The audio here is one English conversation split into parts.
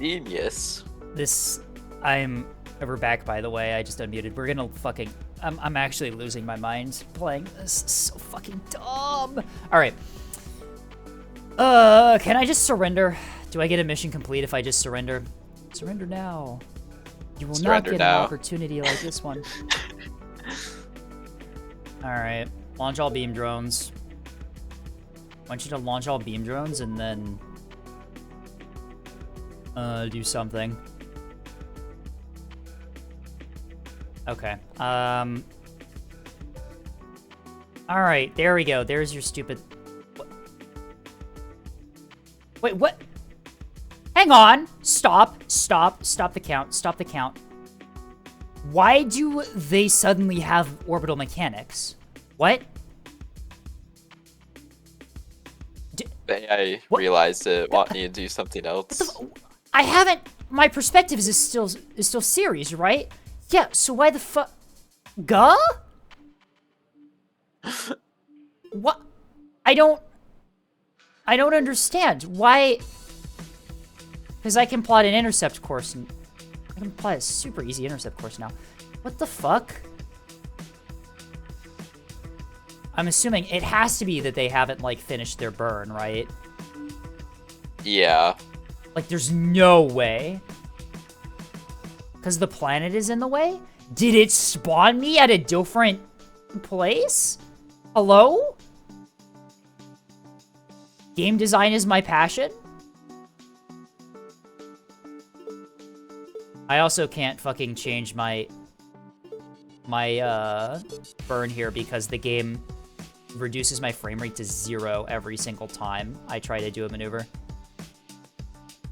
Genius. We're back, by the way. I just unmuted. We're gonna fucking... I'm actually losing my mind playing this. It's so fucking dumb. All right. Can I just surrender? Do I get a mission complete if I just surrender? Surrender now. You will not get an opportunity like this one. All right. Launch all beam drones. I want you to launch all beam drones and then do something. Okay. All right, there we go. There's your stupid... What? Wait, what? Hang on. Stop the count. Stop the count. Why do they suddenly have orbital mechanics? What? I realized it wanted me to do something else. I haven't... My perspective is still series, right? Yeah, so why the fuck... Gah? What? I don't understand. Why... Because I can plot an intercept course. And I can plot a super easy intercept course now. What the fuck? I'm assuming it has to be that they haven't, like, finished their burn, right? Yeah. Like, there's no way. Because the planet is in the way? Did it spawn me at a different place? Hello? Game design is my passion? I also can't fucking change my burn here because the game reduces my frame rate to 0 every single time I try to do a maneuver.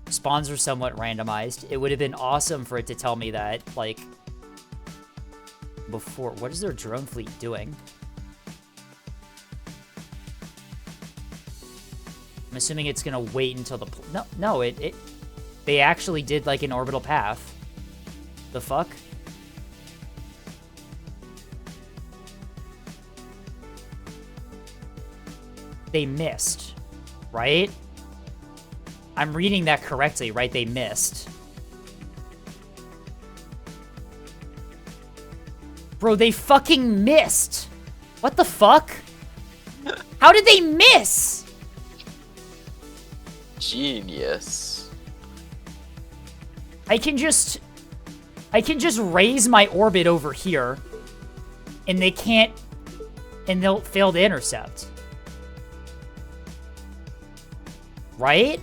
Spawns are somewhat randomized. It would have been awesome for it to tell me that, like, before. What is their drone fleet doing? I'm assuming it's gonna wait until the... No, they actually did, like, an orbital path. The fuck? They missed, right? I'm reading that correctly, right? They missed. Bro, they fucking missed. What the fuck? How did they miss? Genius. I can just raise my orbit over here, and they can't, and they'll fail to intercept. Right?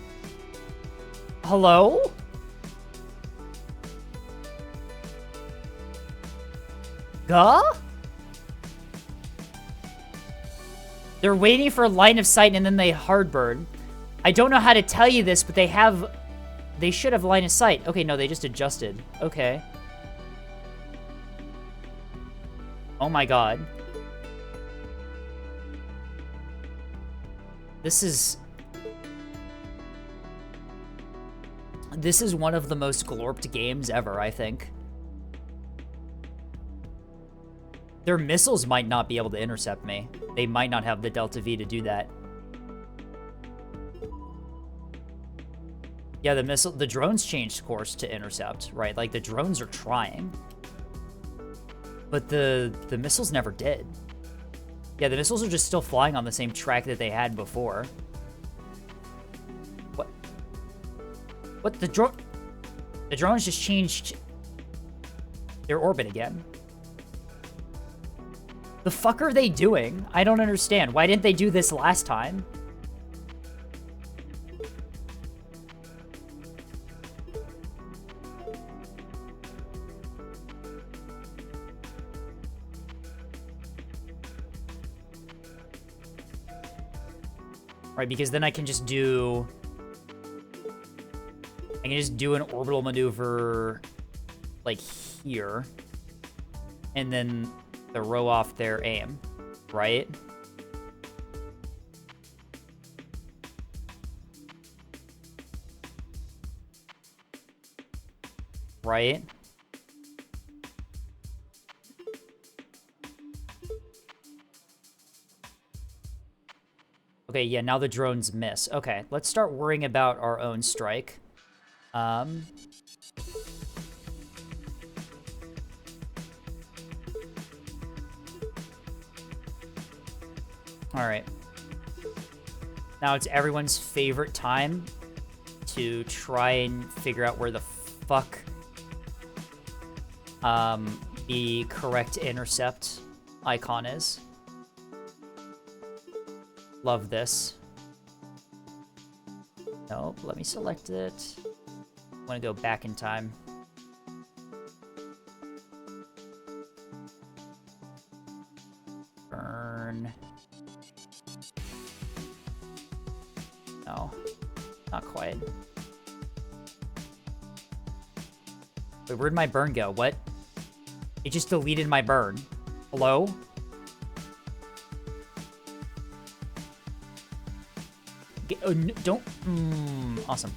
Hello? Gah? They're waiting for line of sight and then they hard burn. I don't know how to tell you this, but they should have line of sight. Okay, no, they just adjusted. Okay. Oh my god. This is one of the most glorped games ever, I think. Their missiles might not be able to intercept me. They might not have the Delta V to do that. Yeah, the drones changed course to intercept, right? Like, the drones are trying. But the missiles never did. Yeah, the missiles are just still flying on the same track that they had before. What, the drones just changed their orbit again. The fuck are they doing? I don't understand. Why didn't they do this last time? Right, because then I can just do an orbital maneuver, like, here. And then throw off their aim, right? Right? Okay, yeah, now the drones miss. Okay, let's start worrying about our own strike. Um, all right. Now it's everyone's favorite time to try and figure out where the fuck the correct intercept icon is. Love this. Nope, let me select it. I want to go back in time. Burn. No, not quite. Wait, where'd my burn go? What? It just deleted my burn. Hello? Oh, don't. Awesome.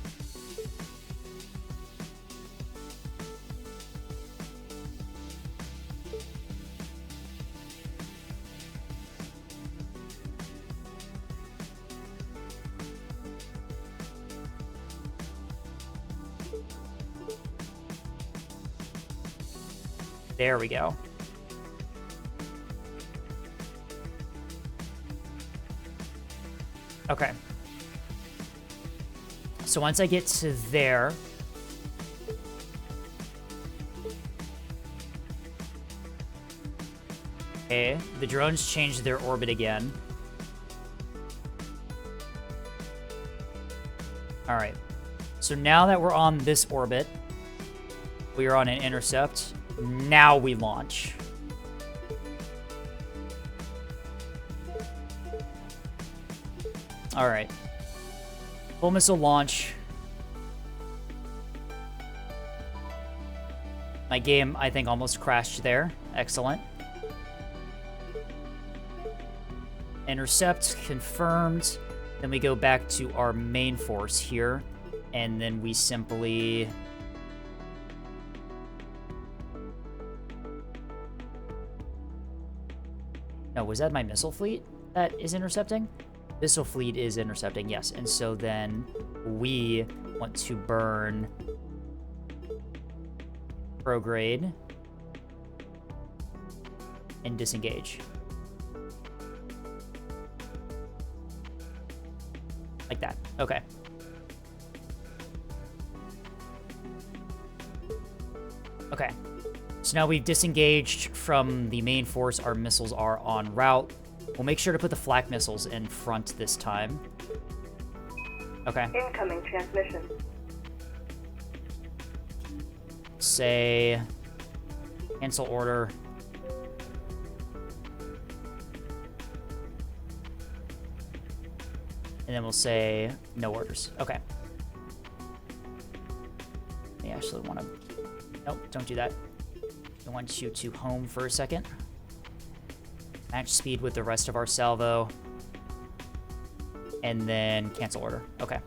There we go. Okay. So once I get to there, okay, the drones changed their orbit again. All right. So now that we're on this orbit, we are on an intercept. Now we launch. All right. Full missile launch. My game, I think, almost crashed there. Excellent. Intercept confirmed. Then we go back to our main force here. And then we simply... No, was that my missile fleet that is intercepting? Missile fleet is intercepting, yes. And so then we want to burn prograde and disengage. Like that. Okay. Okay. So now we've disengaged from the main force. Our missiles are en route. We'll make sure to put the flak missiles in front this time. Okay. Incoming transmission. Say... cancel order. And then we'll say no orders. Okay. I actually want to... Nope, don't do that. I want you to home for a second. Match speed with the rest of our salvo. And then cancel order. Okay.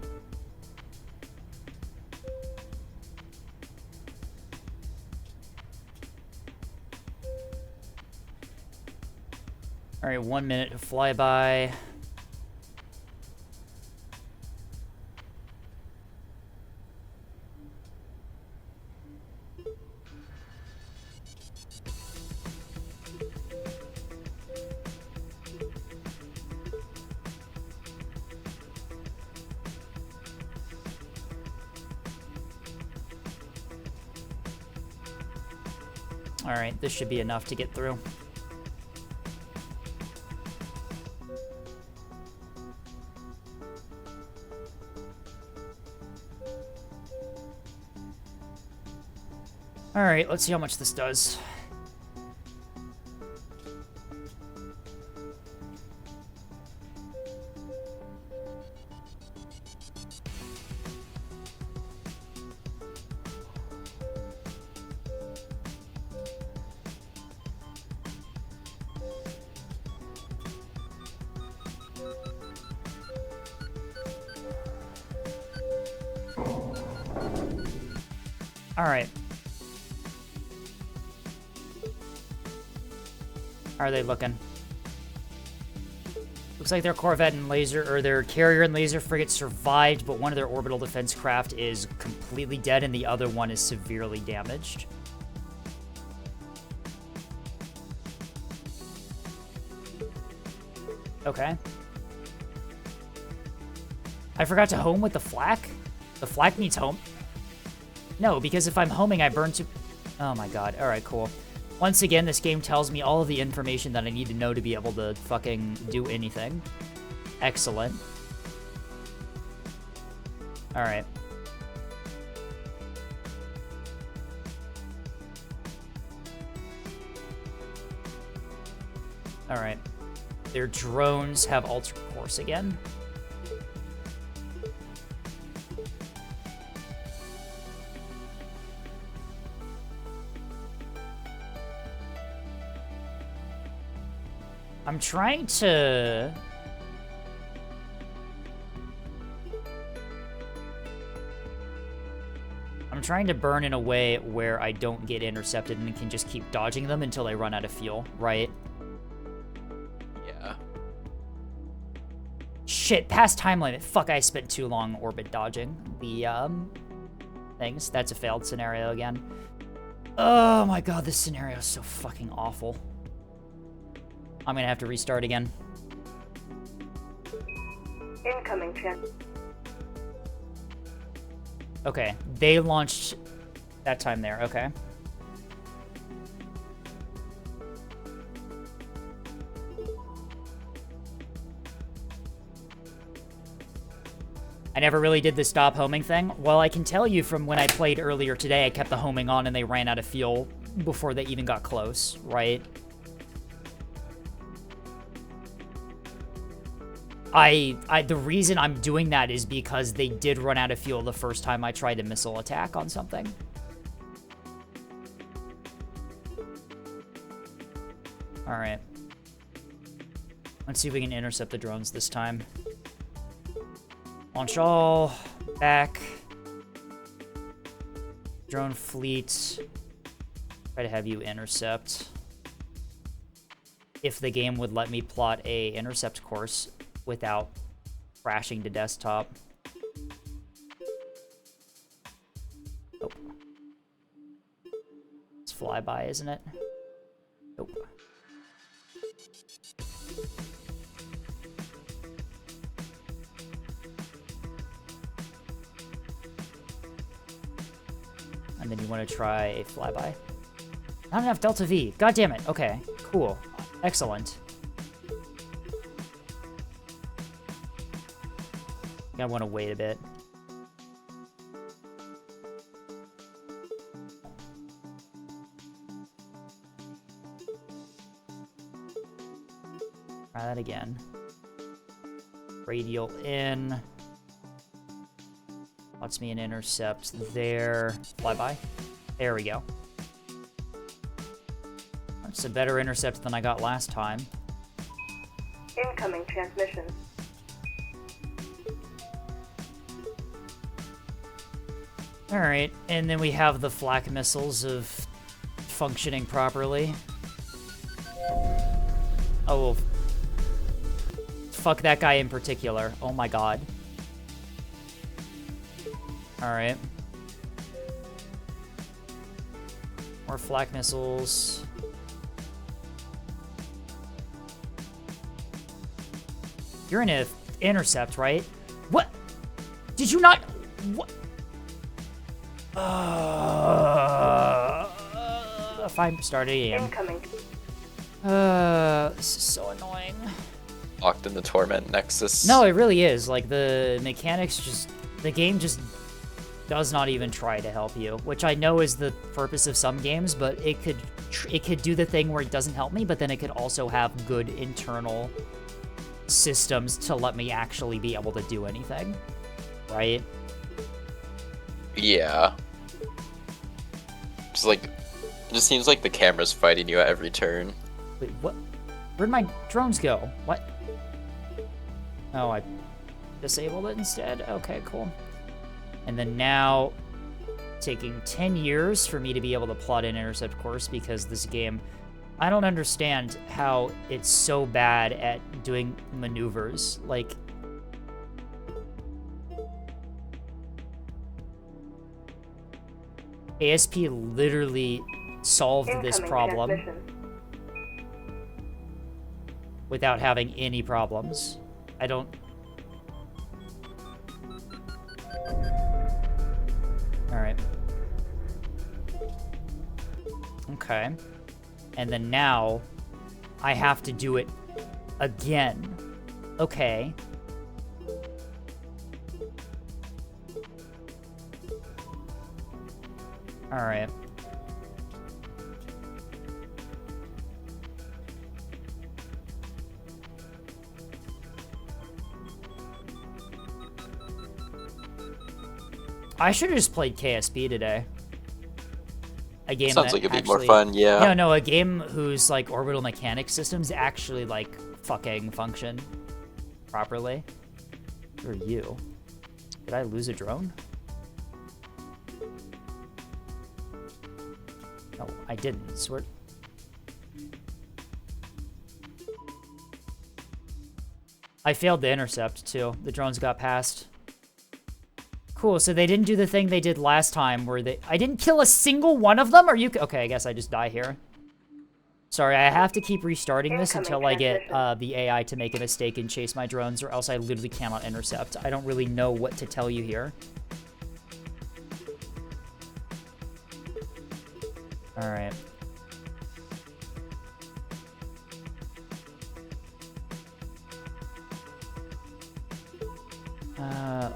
All right, 1 minute to flyby. All right, this should be enough to get through. All right, let's see how much this does. All right. How are they looking? Looks like their corvette and laser, or their carrier and laser frigate survived, but one of their orbital defense craft is completely dead and the other one is severely damaged. Okay. I forgot to home with the flak? The flak needs home? No, because if I'm homing, I burn to... Oh my god. Alright, cool. Once again, this game tells me all of the information that I need to know to be able to fucking do anything. Excellent. Alright. Alright. Their drones have ultra course again. I'm trying to... I'm trying to burn in a way where I don't get intercepted and can just keep dodging them until I run out of fuel, right? Yeah. Shit, past time limit. Fuck, I spent too long orbit dodging the, things. That's a failed scenario again. Oh my god, this scenario is so fucking awful. I'm gonna have to restart again. Incoming chance. Okay, they launched that time there, okay. I never really did the stop homing thing. Well, I can tell you from when I played earlier today, I kept the homing on and they ran out of fuel before they even got close, right? The reason I'm doing that is because they did run out of fuel the first time I tried a missile attack on something. Alright. Let's see if we can intercept the drones this time. Launch all. Back. Drone fleet. Try to have you intercept. If the game would let me plot a intercept course without crashing to desktop. Nope. It's flyby, isn't it? Nope. And then you want to try a flyby. Not enough Delta V. God damn it. Okay, cool. Excellent. I want to wait a bit. Try that again. Radial in. Wants me an intercept there. Flyby. There we go. That's a better intercept than I got last time. Incoming transmission. Alright, and then we have the flak missiles of functioning properly. Oh, well, fuck that guy in particular. Oh my god. Alright. More flak missiles. You're in an intercept, right? What? Did you not... What? Fine, start again. Incoming. This is so annoying. Locked in the Torment Nexus. No, it really is. Like, the mechanics just... The game just does not even try to help you, which I know is the purpose of some games, but it could do the thing where it doesn't help me, but then it could also have good internal systems to let me actually be able to do anything. Right? Yeah. Just like, it just seems like the camera's fighting you at every turn. Wait, what? Where'd my drones go? What? Oh, I disabled it instead? Okay, cool. And then now, taking 10 years for me to be able to plot an intercept course because this game I don't understand how it's so bad at doing maneuvers. Like, KSP literally solved this Incoming problem transmission. without having any problems. I don't... Alright. Okay. And then now, I have to do it again. Okay. Alright. I should have just played KSP today. A game Sounds that like it'd be actually, more fun, yeah. No, a game whose, like, orbital mechanics systems actually, like, fucking function properly. Who are you? Did I lose a drone? No, I didn't. Swear. I failed the intercept, too. The drones got past. Cool, so they didn't do the thing they did last time where they... I didn't kill a single one of them? Are you... Okay, I guess I just die here. Sorry, I have to keep restarting this until I get the AI to make a mistake and chase my drones, or else I literally cannot intercept. I don't really know what to tell you here. Alright.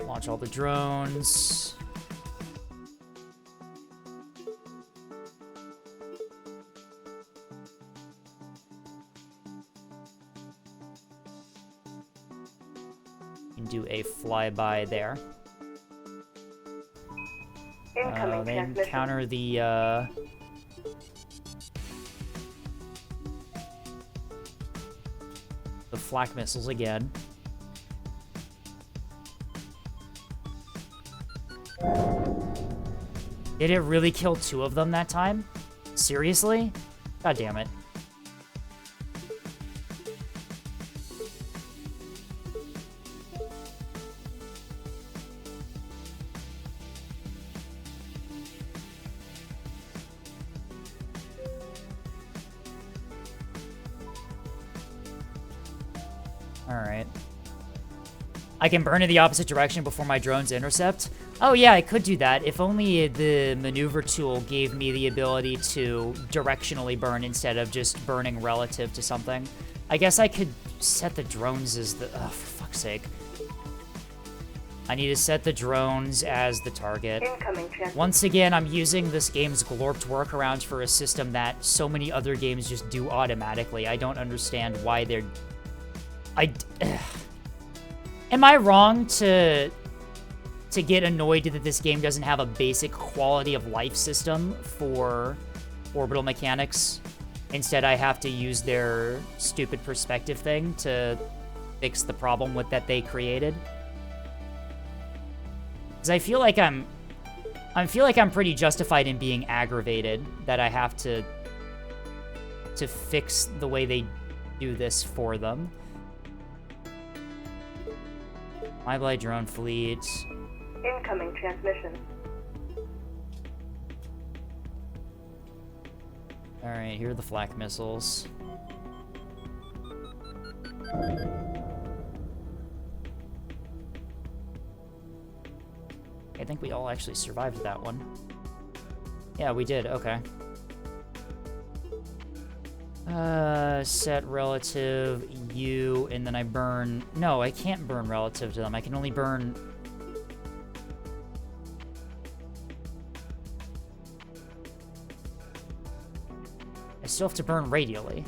Launch all the drones. Can do a flyby there. Incoming They transmission. encounter the flak missiles again. Did it really kill 2 of them that time? Seriously? God damn it. Alright. I can burn in the opposite direction before my drones intercept? Oh yeah, I could do that. If only the maneuver tool gave me the ability to directionally burn instead of just burning relative to something. I guess I could set the drones as the... Oh, for fuck's sake. I need to set the drones as the target. Incoming transmission. Once again, I'm using this game's glorped workarounds for a system that so many other games just do automatically. I don't understand why they're... Am I wrong to get annoyed that this game doesn't have a basic quality of life system for orbital mechanics? Instead, I have to use their stupid perspective thing to fix the problem with that they created. Because I feel like I'm pretty justified in being aggravated that I have to fix the way they do this for them. My Blade drone fleet. Incoming transmission. Alright, here are the flak missiles. I think we all actually survived that one. Yeah, we did, okay. Set relative, U, and then I burn... No, I can't burn relative to them. I can only burn... I still have to burn radially.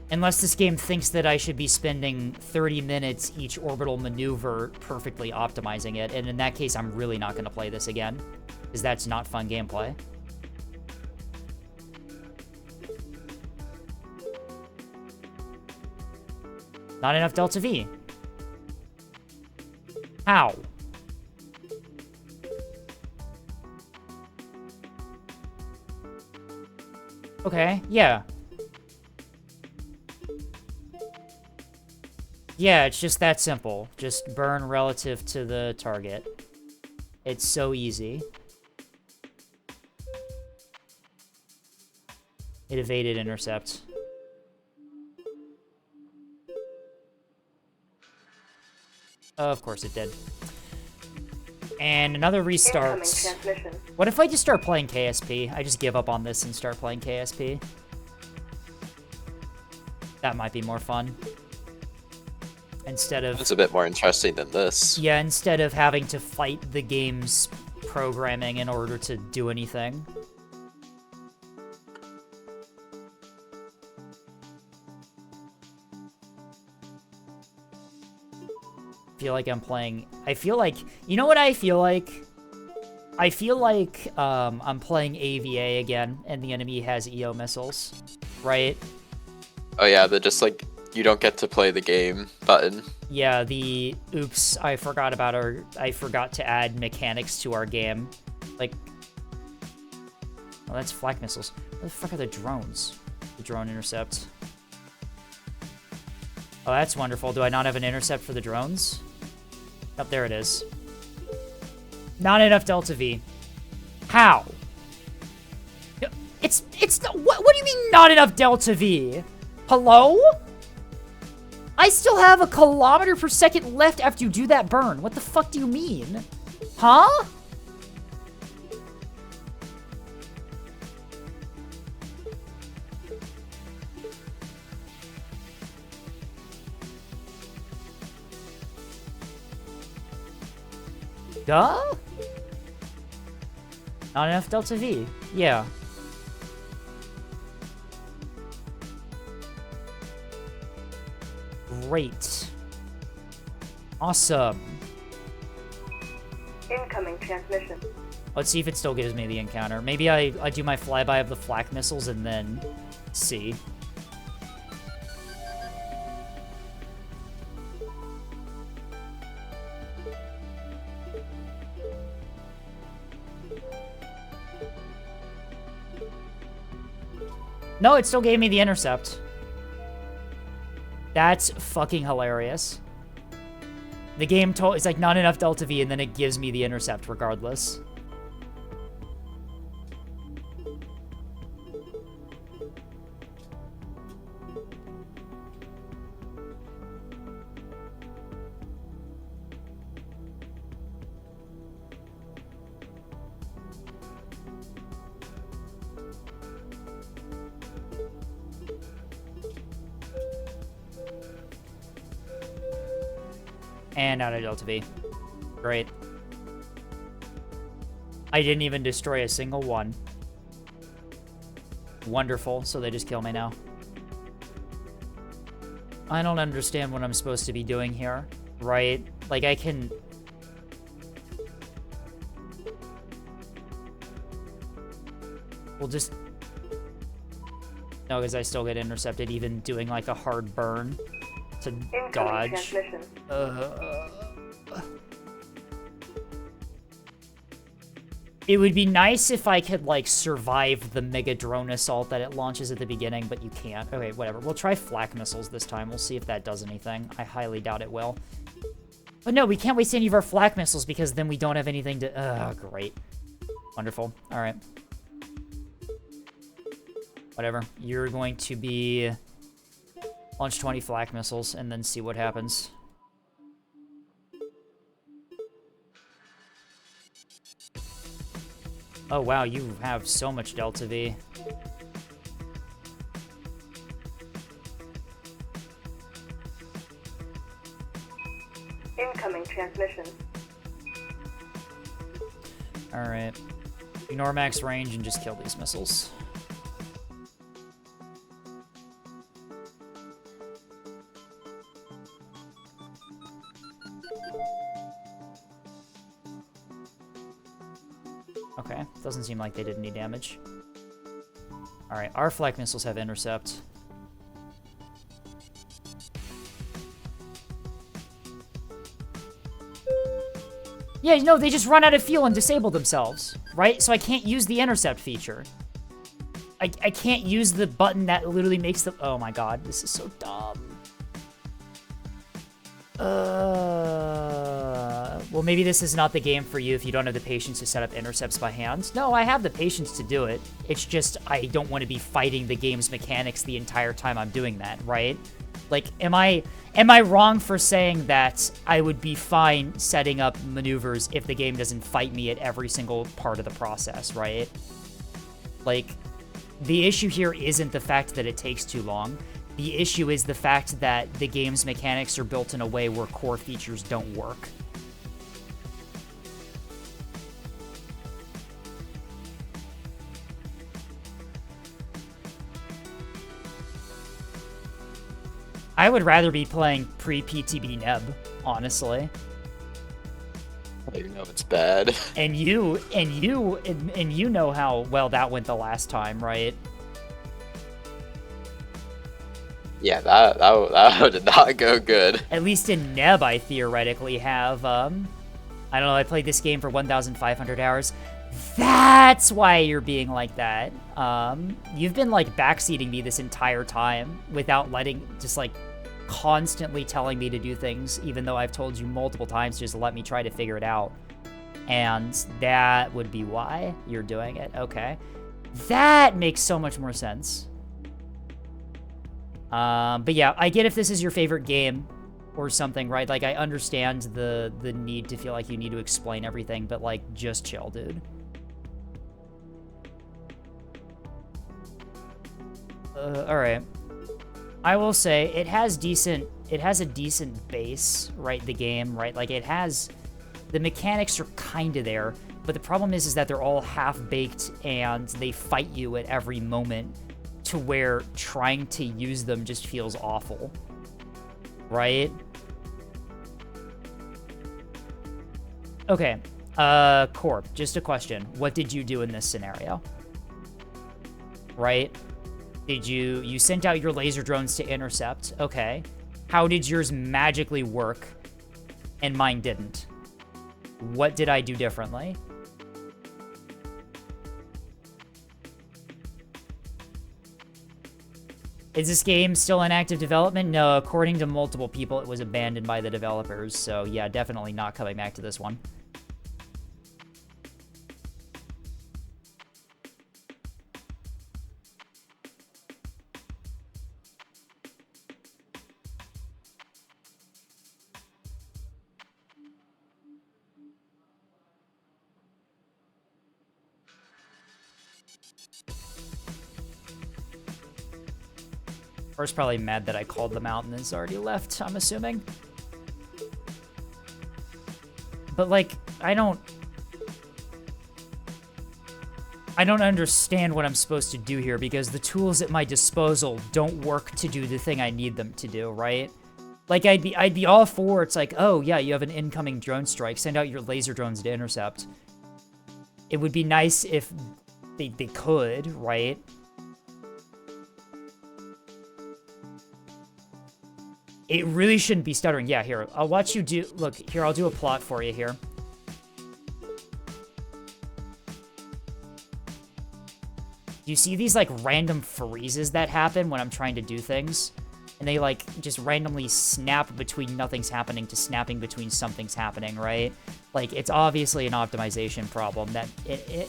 Unless this game thinks that I should be spending 30 minutes each orbital maneuver perfectly optimizing it, and in that case, I'm really not going to play this again, because that's not fun gameplay. Not enough Delta V. How? Okay, yeah. Yeah, it's just that simple. Just burn relative to the target. It's so easy. It evaded intercept. Of course it did. And another restart. Incoming transmission. What if I just start playing KSP? I just give up on this and start playing KSP. That might be more fun. Instead of... It's a bit more interesting than this. Yeah, instead of having to fight the game's programming in order to do anything. Feel like I'm playing... I feel like... You know what I feel like? I feel like I'm playing AVA again, and the enemy has EO missiles, right? Oh yeah, they're just like, you don't get to play the game button. Yeah, the oops, I forgot about I forgot to add mechanics to our game. Like... Oh, that's flak missiles. Where the fuck are the drones? The drone intercept. Oh, that's wonderful. Do I not have an intercept for the drones? Oh, there it is. Not enough Delta V. How? It's what do you mean not enough Delta V? Hello? I still have a kilometer per second left after you do that burn. What the fuck do you mean? Huh? Duh? Not enough Delta V. Yeah. Great. Awesome. Incoming transmission. Let's see if it still gives me the encounter. Maybe I do my flyby of the flak missiles and then see. No, it still gave me the intercept. That's fucking hilarious. The game it's like not enough Delta V, and then it gives me the intercept regardless. And out of Delta V. Great. I didn't even destroy a single one. Wonderful, so they just kill me now. I don't understand what I'm supposed to be doing here, right? Like, I can... We'll just... No, because I still get intercepted even doing, like, a hard burn to Incoming dodge. transmission. It would be nice if I could, like, survive the Mega Drone Assault that it launches at the beginning, but you can't. Okay, whatever. We'll try flak missiles this time. We'll see if that does anything. I highly doubt it will. But no, we can't waste any of our flak missiles because then we don't have anything to... great. Wonderful. All right. Whatever. You're going to be... Launch 20 flak missiles and then see what happens. Oh wow, you have so much Delta V. Incoming transmission. Alright. Ignore max range and just kill these missiles. Okay, doesn't seem like they did any damage. Alright, our flak missiles have intercept. Yeah, no, they just run out of fuel and disable themselves, right? So I can't use the intercept feature. I can't use the button that literally makes the... Oh my god, this is so dumb. Well, maybe this is not the game for you if you don't have the patience to set up intercepts by hand. No, I have the patience to do it. It's just I don't want to be fighting the game's mechanics the entire time I'm doing that, right? Like, am I wrong for saying that I would be fine setting up maneuvers if the game doesn't fight me at every single part of the process, right? Like, the issue here isn't the fact that it takes too long. The issue is the fact that the game's mechanics are built in a way where core features don't work. I would rather be playing pre-PTB Neb, honestly. You know it's bad. And you know how well that went the last time, right? Yeah, that did not go good. At least in Neb, I theoretically have, I don't know, I played this game for 1,500 hours. That's why you're being like that. You've been, like, backseating me this entire time without just, like, constantly telling me to do things, even though I've told you multiple times just let me try to figure it out. And that would be why you're doing it. Okay. That makes so much more sense. But yeah, I get if this is your favorite game or something, right? Like, I understand the need to feel like you need to explain everything, but, like, just chill, dude. Alright. I will say, it has a decent base, right, the game, right? Like, the mechanics are kinda there, but the problem is that they're all half-baked, and they fight you at every moment, to where trying to use them just feels awful, right? Okay, Corp, just a question. What did you do in this scenario? Right? You sent out your laser drones to intercept, okay. How did yours magically work, and mine didn't? What did I do differently? Is this game still in active development? No, according to multiple people, it was abandoned by the developers. So yeah, definitely not coming back to this one. First, probably mad that I called them out and it's already left, I'm assuming. But, like, I don't understand what I'm supposed to do here because the tools at my disposal don't work to do the thing I need them to do, right? Like, I'd be all for it's like, oh, yeah, you have an incoming drone strike. Send out your laser drones to intercept. It would be nice if they could, right? It really shouldn't be stuttering. Yeah, here, I'll watch you do... Look, here, I'll do a plot for you here. Do you see these, like, random freezes that happen when I'm trying to do things? And they, like, just randomly snap between nothing's happening to snapping between something's happening, right? Like, it's obviously an optimization problem.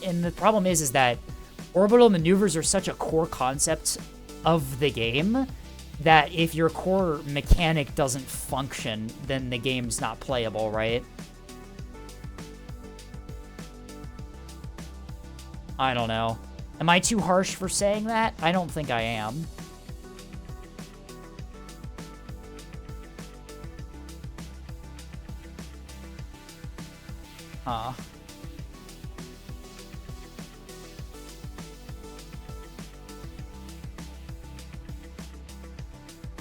And the problem is that orbital maneuvers are such a core concept of the game that if your core mechanic doesn't function, then the game's not playable, right? I don't know. Am I too harsh for saying that? I don't think I am. Huh.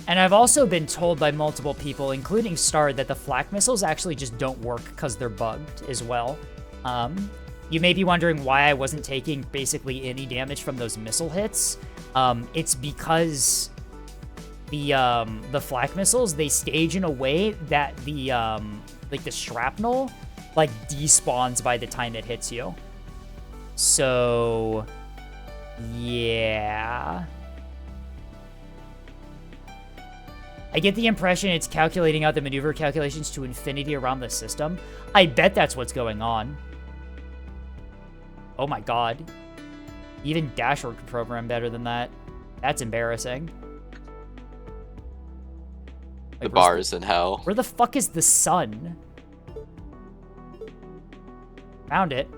And I've also been told by multiple people, including Star, that the flak missiles actually just don't work because they're bugged as well. You may be wondering why I wasn't taking basically any damage from those missile hits. It's because the flak missiles, they stage in a way that the like the shrapnel like despawns by the time it hits you. So Yeah. I get the impression it's calculating out the maneuver calculations to infinity around the system. I bet that's what's going on. Oh my god. Even Dashboard could program better than that. That's embarrassing. The bars in hell. Where the fuck is the sun? Found it.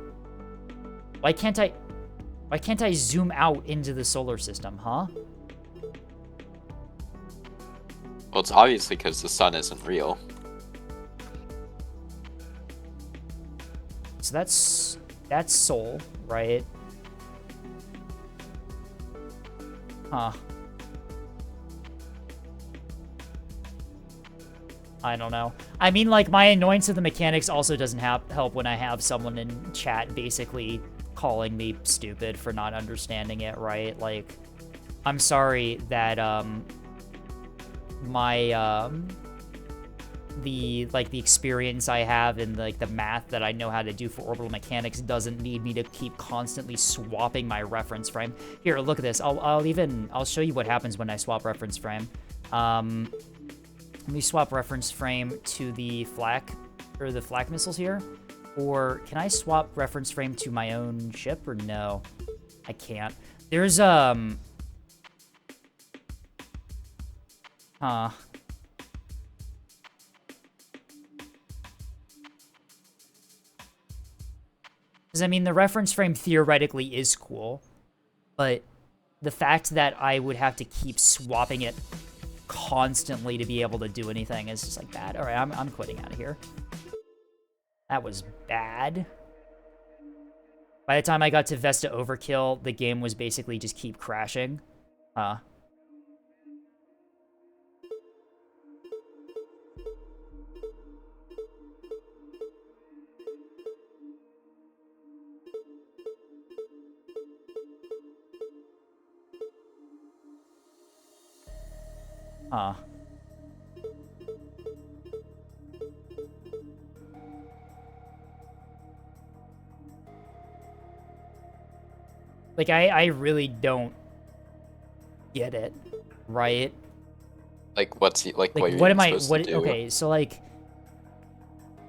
Why can't I zoom out into the solar system, huh? Well, it's obviously because the sun isn't real. So that's Sol, right? Huh. I don't know. I mean, like, my annoyance of the mechanics also doesn't help when I have someone in chat basically calling me stupid for not understanding it, right? Like, I'm sorry that, the experience I have in, like, the math that I know how to do for orbital mechanics doesn't need me to keep constantly swapping my reference frame. Here, look at this. I'll show you what happens when I swap reference frame. Let me swap reference frame to the flak missiles here. Or can I swap reference frame to my own ship, or no? I can't. There's, Huh. Because, I mean, the reference frame theoretically is cool, but the fact that I would have to keep swapping it constantly to be able to do anything is just like bad. All right, I'm quitting out of here. That was bad. By the time I got to Vesta Overkill, the game was basically just keep crashing. Huh. Huh. Like, I really don't get it, right? Like, what's he, like what what you're am I, supposed what, to do? okay, so, like,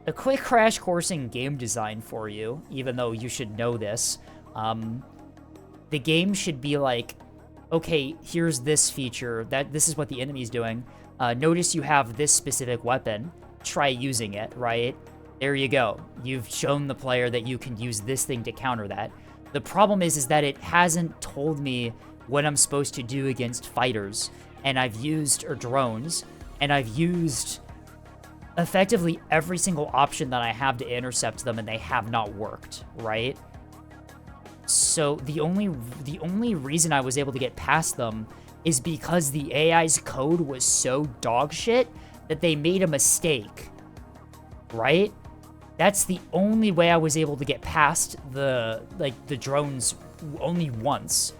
a quick crash course in game design for you, even though you should know this. The game should be like, okay, here's this feature, this is what the enemy's doing. Notice you have this specific weapon. Try using it, right? There you go. You've shown the player that you can use this thing to counter that. The problem is that it hasn't told me what I'm supposed to do against fighters, and or drones, and I've used effectively every single option that I have to intercept them, and they have not worked, right? So the only reason I was able to get past them is because the AI's code was so dog shit that they made a mistake, right? That's the only way I was able to get past the drones only once.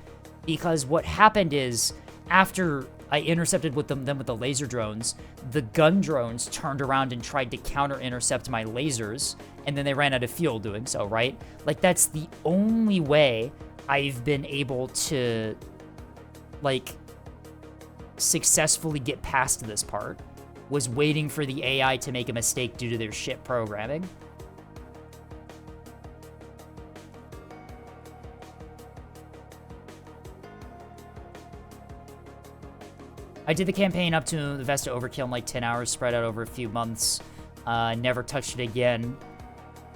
Because what happened is, after I intercepted with them with the laser drones, the gun drones turned around and tried to counter-intercept my lasers, and then they ran out of fuel doing so, right? Like, that's the only way I've been able to, like, successfully get past this part, was waiting for the AI to make a mistake due to their shit programming. I did the campaign up to the Vesta Overkill in like 10 hours, spread out over a few months. Never touched it again.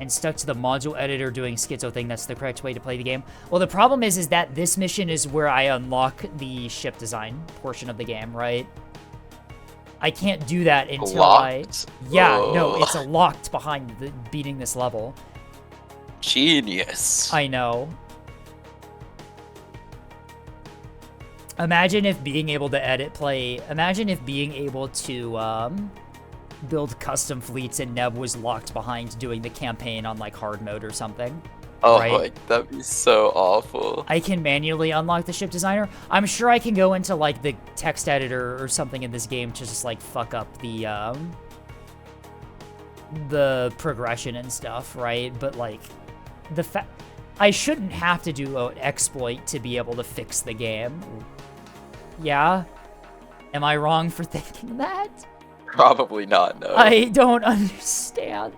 And stuck to the module editor doing schizo thing. That's the correct way to play the game. Well, the problem is that this mission is where I unlock the ship design portion of the game, right? I can't do that until Locked? Yeah, Ugh. no, it's locked behind beating this level. Genius. I know. Imagine if being able to imagine if being able to build custom fleets in Neb was locked behind doing the campaign on like hard mode or something. Oh, right? like, that'd be so awful. I can manually unlock the ship designer. I'm sure I can go into like the text editor or something in this game to just like fuck up the progression and stuff, right? But like I shouldn't have to do an exploit to be able to fix the game. Yeah? Am I wrong for thinking that? Probably not, no. I don't understand.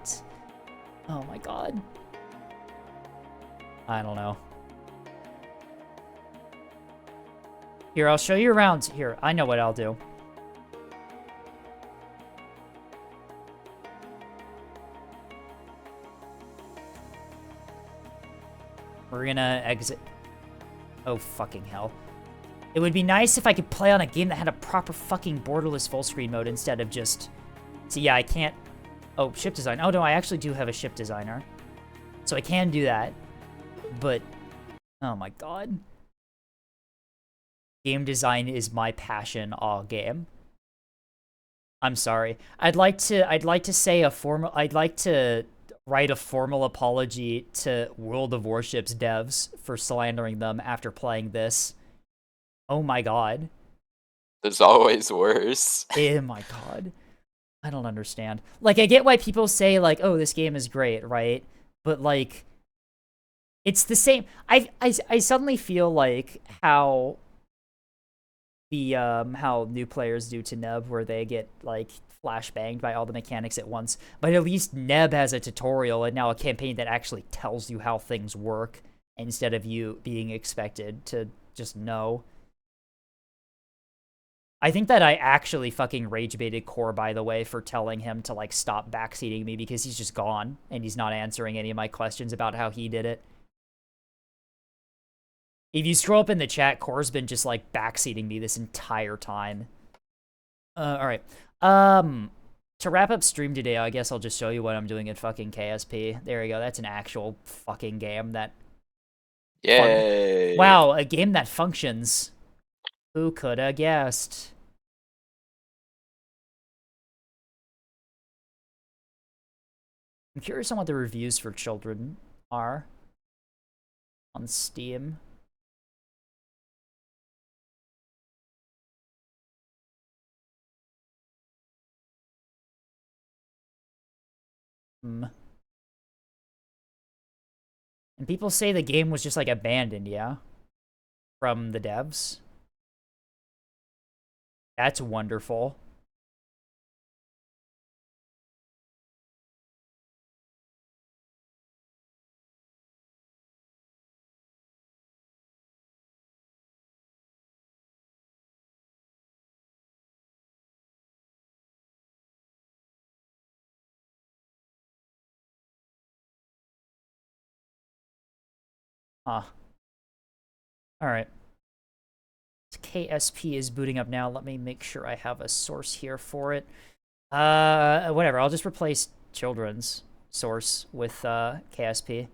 Oh my god. I don't know. Here, I'll show you around. Here, I know what I'll do. We're gonna exit. Oh, fucking hell. It would be nice if I could play on a game that had a proper fucking borderless full screen mode instead of just... So yeah, I can't... Oh, ship design. Oh no, I actually do have a ship designer. So I can do that. But... Oh my god. Game design is my passion all game. I'm sorry. I'd like to say a formal... I'd like to write a formal apology to World of Warships devs for slandering them after playing this. Oh my god. There's always worse. Oh my god. I don't understand. Like, I get why people say, like, oh, this game is great, right? But, like, it's the same. I suddenly feel like how how new players do to Neb, where they get, like, flashbanged by all the mechanics at once. But at least Neb has a tutorial and now a campaign that actually tells you how things work instead of you being expected to just know. I think that I actually fucking rage baited Core, by the way, for telling him to, like, stop backseating me because he's just gone and he's not answering any of my questions about how he did it. If you scroll up in the chat, Core's been just, like, backseating me this entire time. Alright. To wrap up stream today, I guess I'll just show you what I'm doing in fucking KSP. There we go. That's an actual fucking game that... Yay! Wow, a game that functions. Who could have guessed? I'm curious on what the reviews for children are on Steam. And people say the game was just, like, abandoned, yeah? From the devs. That's wonderful. Huh. Alright. KSP is booting up now. Let me make sure I have a source here for it. Whatever. I'll just replace children's source with KSP.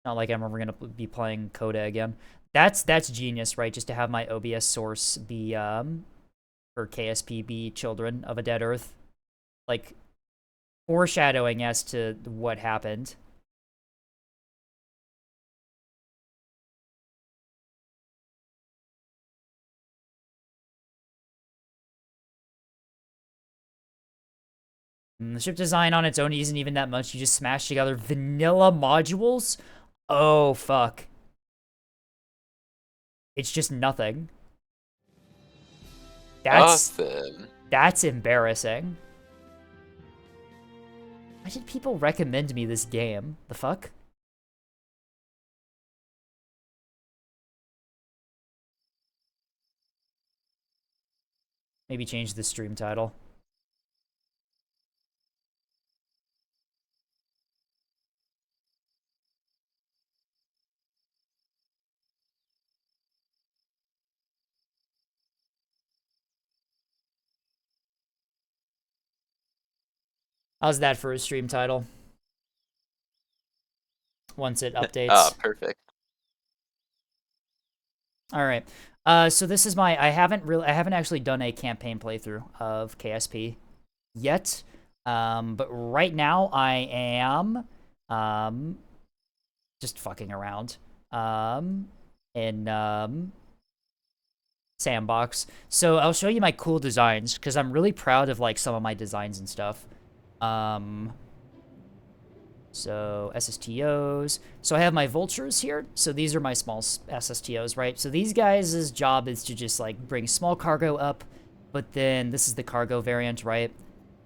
Not like I'm ever gonna be playing Coda again. That's genius, right? Just to have my OBS source be for KSP be Children of a Dead Earth, like foreshadowing as to what happened. The ship design on its own isn't even that much. You just smash together vanilla modules? Oh, fuck. It's just nothing. That's embarrassing. Why did people recommend me this game? The fuck? Maybe change the stream title. How's that for a stream title? Once it updates. Oh, perfect. All right. So this is my... I haven't actually done a campaign playthrough of KSP yet. But right now I am just fucking around in Sandbox. So I'll show you my cool designs because I'm really proud of, like, some of my designs and stuff. So SSTOs. So I have my vultures here. So these are my small SSTOs, right? So these guys' job is to just like bring small cargo up, but then this is the cargo variant, right?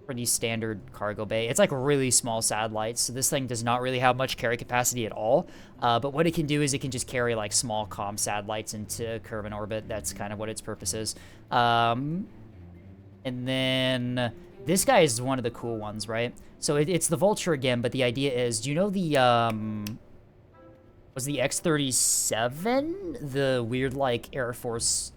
Pretty standard cargo bay. It's like really small satellites, so this thing does not really have much carry capacity at all. But what it can do is it can just carry like small comm satellites into Kerbin orbit. That's kind of what its purpose is. And then this guy is one of the cool ones, right? So it's the Vulture again, but the idea is, do you know the, was the X-37? The weird, like, Air Force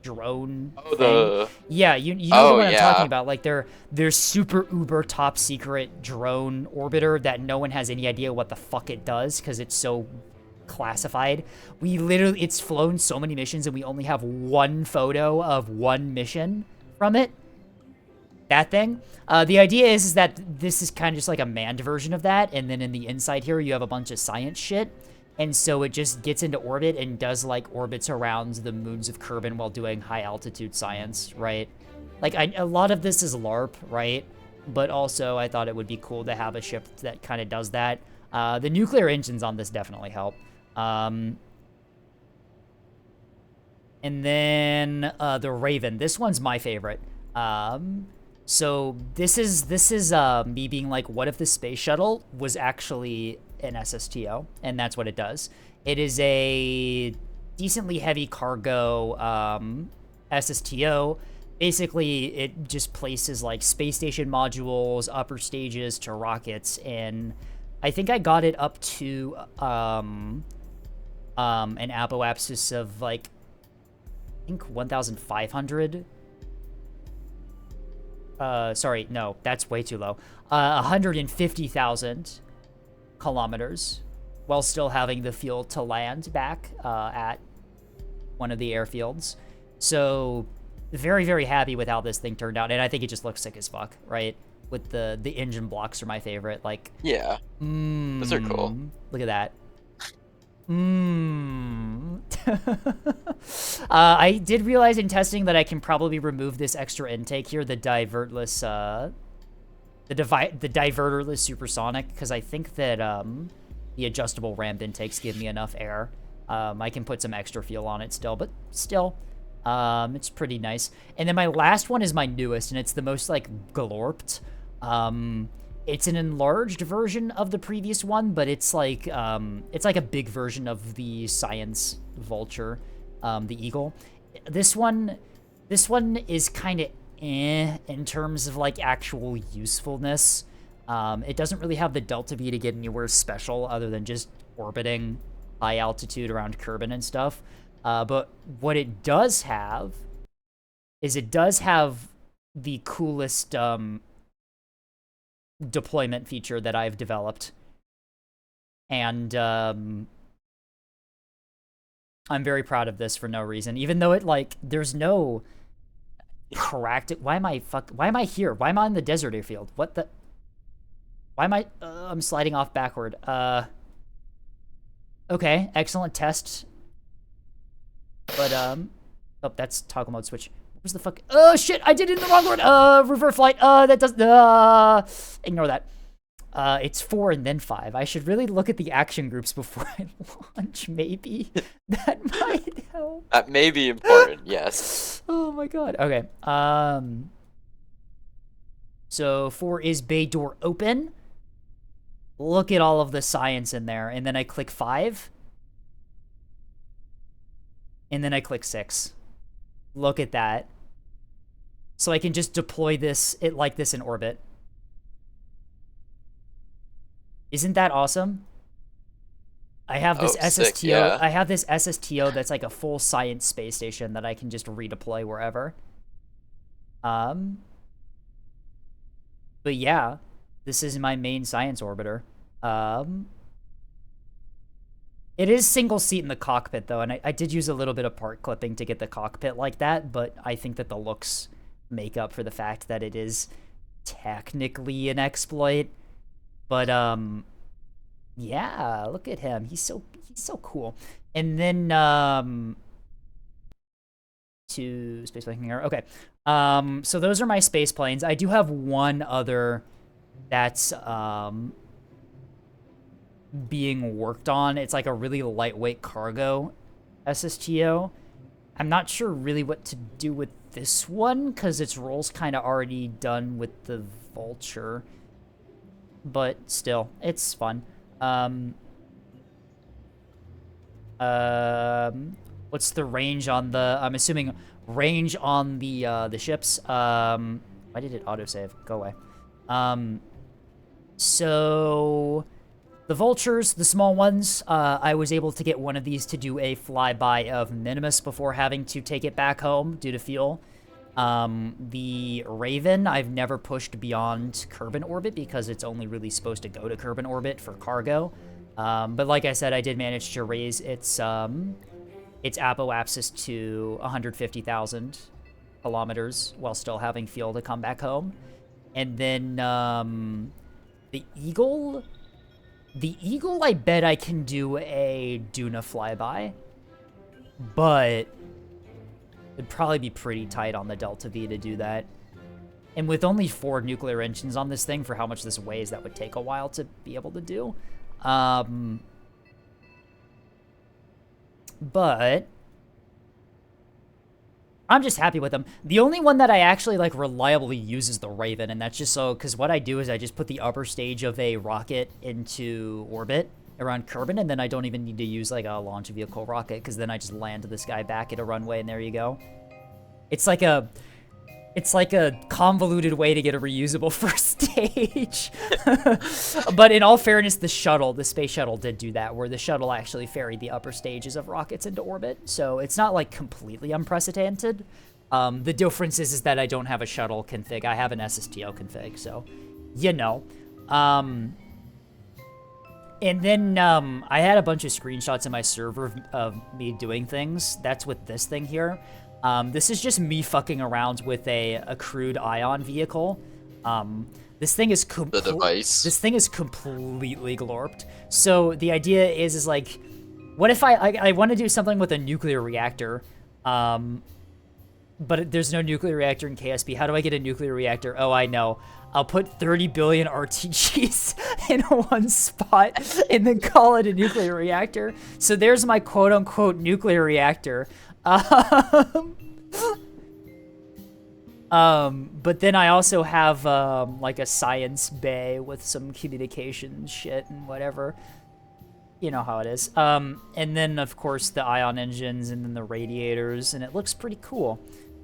drone thing? Yeah, you know the one I'm talking about. Like, they're super uber top secret drone orbiter that no one has any idea what the fuck it does because it's so classified. It's flown so many missions and we only have one photo of one mission from it. That thing. The idea is that this is kind of just like a manned version of that, and then in the inside here you have a bunch of science shit, and so it just gets into orbit and does like orbits around the moons of Kerbin while doing high altitude science, right? Like a lot of this is LARP, right? But also I thought it would be cool to have a ship that kind of does that. The nuclear engines on this definitely help. And then the Raven. This one's my favorite. So this is me being like, what if the space shuttle was actually an SSTO? And that's what it does. It is a decently heavy cargo SSTO. Basically, it just places like space station modules, upper stages to rockets, and I think I got it up to an apoapsis of like, I think 1,500. Sorry, no, that's way too low. 150,000 kilometers while still having the fuel to land back at one of the airfields. So very, very happy with how this thing turned out. And I think it just looks sick as fuck, right? With the engine blocks are my favorite. Like, yeah, those are cool. Look at that. I did realize in testing that I can probably remove this extra intake here, the divertless, the diverterless supersonic, because I think that the adjustable ramp intakes give me enough air. I can put some extra fuel on it still, but still, it's pretty nice. And then my last one is my newest, and it's the most like glorped. It's an enlarged version of the previous one, but it's like a big version of the science vulture, the eagle. This one is kind of in terms of like actual usefulness. It doesn't really have the delta V to get anywhere special other than just orbiting high altitude around Kerbin and stuff. But what it does have is it does have the coolest deployment feature that I've developed, and I'm very proud of this for no reason, even though it like there's no practical. Why am I here? Why am I in the desert airfield? What the? Why am I? I'm sliding off backward. Okay, excellent test. But oh, that's toggle mode switch. Where's the fuck? Oh shit! I did it in the wrong order. Revert flight. That does. Ignore that. It's 4 and then 5. I should really look at the action groups before I launch. Maybe that might help. That may be important. Yes. Oh my god. Okay. So 4 is bay door open. Look at all of the science in there, and then I click 5, and then I click 6. Look at that. So I can just deploy it like this in orbit. Isn't that awesome? I have this SSTO. Sick, yeah. I have this SSTO that's like a full science space station that I can just redeploy wherever. But yeah, this is my main science orbiter. It is single seat in the cockpit though, and I did use a little bit of part clipping to get the cockpit like that, but I think that the looks make up for the fact that it is technically an exploit. But yeah, look at him. He's so cool. And then to spaceplane hangar. Okay. So those are my space planes. I do have one other that's being worked on. It's like a really lightweight cargo SSTO. I'm not sure really what to do with this one because its role's kind of already done with the Vulture. But still, it's fun. What's the range on the? I'm assuming range on the ships. Why did it autosave? Go away. So the Vultures, the small ones, I was able to get one of these to do a flyby of Minimus before having to take it back home due to fuel. The Raven, I've never pushed beyond Kerbin orbit because it's only really supposed to go to Kerbin orbit for cargo. But like I said, I did manage to raise its apoapsis to 150,000 kilometers while still having fuel to come back home. And then the Eagle, I bet I can do a Duna flyby, but it'd probably be pretty tight on the Delta V to do that. And with only 4 nuclear engines on this thing for how much this weighs, that would take a while to be able to do. But I'm just happy with them. The only one that I actually like reliably use is the Raven, and that's just so because what I do is I just put the upper stage of a rocket into orbit around Kerbin, and then I don't even need to use like a launch vehicle rocket because then I just land this guy back at a runway, and there you go. It's like a convoluted way to get a reusable first stage. But in all fairness, the space shuttle did do that, where the shuttle actually ferried the upper stages of rockets into orbit. So it's not like completely unprecedented. The difference is that I don't have a shuttle config. I have an SSTO config, so you know. And then I had a bunch of screenshots in my server of me doing things. That's with this thing here. This is just me fucking around with a crewed ion vehicle. This thing is The device. This thing is completely glorped. So the idea is like, what if I want to do something with a nuclear reactor, but there's no nuclear reactor in KSP. How do I get a nuclear reactor? Oh, I know. I'll put 30 billion RTGs in one spot and then call it a nuclear reactor. So there's my quote-unquote nuclear reactor. But then I also have like a science bay with some communication shit and whatever. You know how it is. And then of course the ion engines and then the radiators, and it looks pretty cool.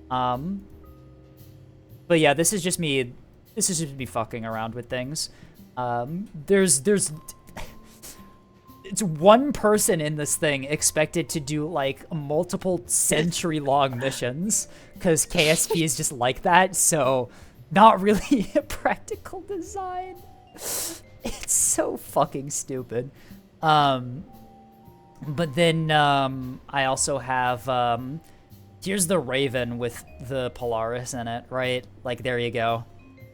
But yeah, this is just me fucking around with things. It's one person in this thing expected to do like multiple century-long missions because KSP is just like that, so not really a practical design. It's so fucking stupid. But then I also have here's the Raven with the Polaris in it, right? Like there you go.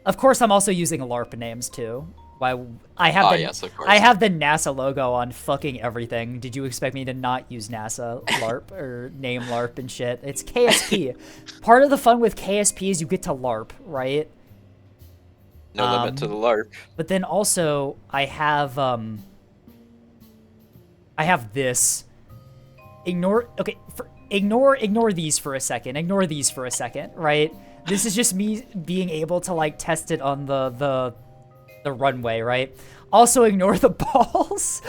Of course, I'm also using LARP names too. Why I have yes, of course. I have the NASA logo on fucking everything. Did you expect me to not use NASA LARP or name LARP and shit? It's KSP. Part of the fun with KSP is you get to LARP, right? No limit to the LARP. But then also I have this. Ignore these for a second. Ignore these for a second, right? This is just me being able to like test it on the runway, right? Also ignore the balls.